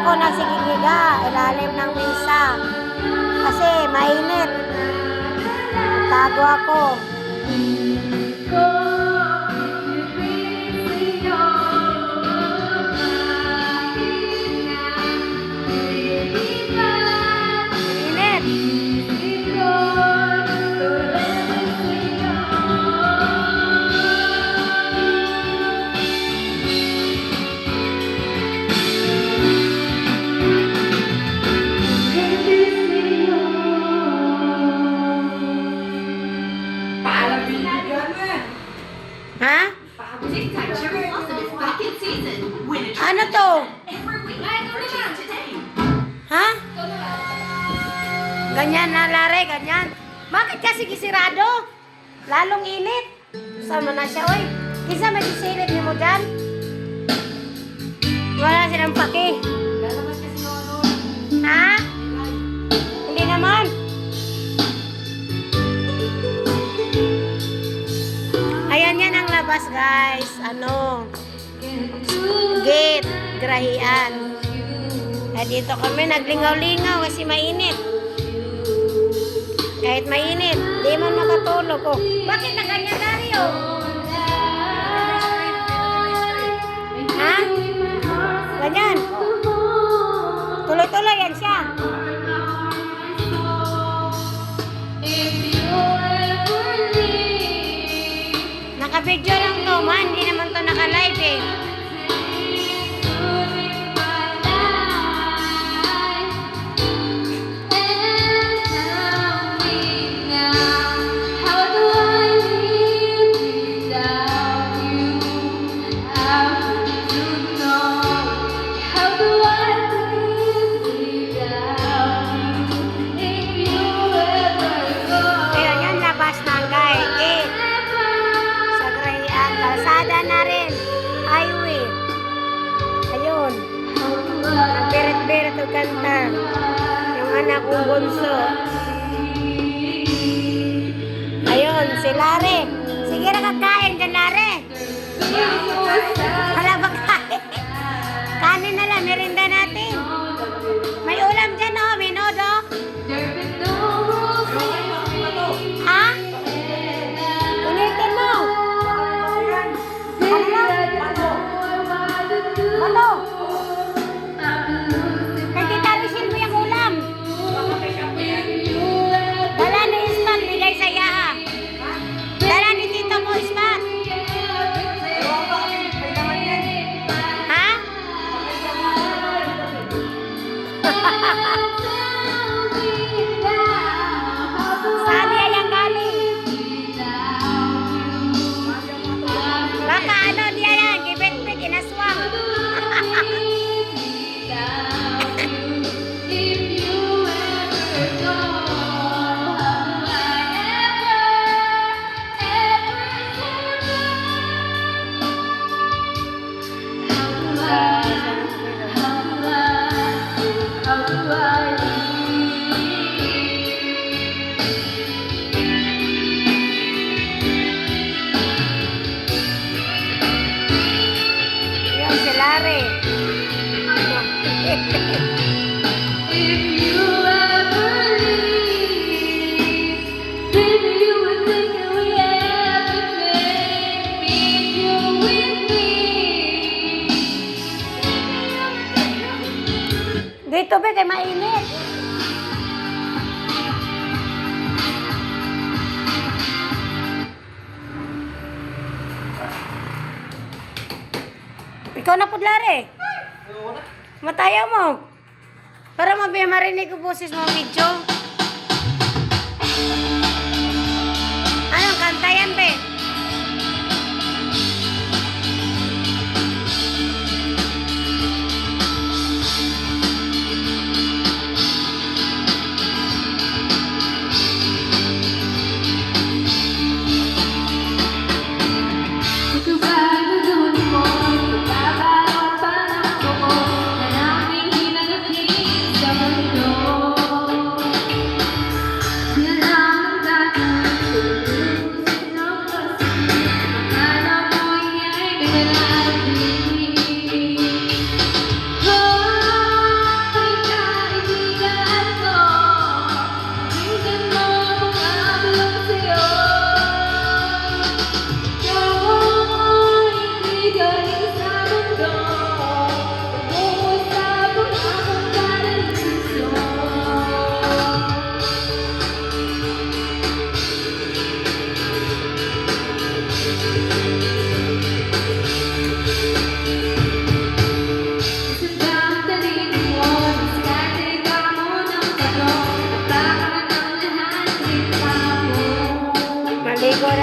ako nagsigigiga ilalim ng mesa. Kasi mainit. Tago ako. Ha? Ano to? Ha? Ganyan na, Lare, ganyan. Bakit kasi gisirado? Lalong init. Sama na siya, oy. Kisa may sisilip niyo mo dyan? Wala silang paki. Ha? Hindi naman. Ayan yan ang labas, guys. Ano? Gate. Grahian. At dito kami naglingaw-lingaw kasi mainit. Kahit mainit, di man makatulog. Oh. Bakit na ganyan, Dario? Ha? Ganyan. Tuloy-tuloy yan siya. Naka-video lang to, man. Hindi naman to naka-live eh. Nagbirit-birit o kanta yung anak kong bunso. Ayun, si Lare. Sige na kakain dyan, Lare. Wala ba kain? Kanin na lang, merinda natin. May ulam dyan, oh, minodo. Ha? Punitin mo. Ano lang? Mato. Sabi ayang galing. Baka ano dia yan, gibet-bet, inaswang. Dito ba kay mainit? Ikaw na pudlare. Matayaw mo. Para marinig ko boses mo video. Anong kanta yan, be?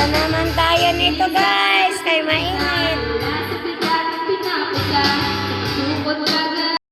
naman tayo nito guys. Kay mainit.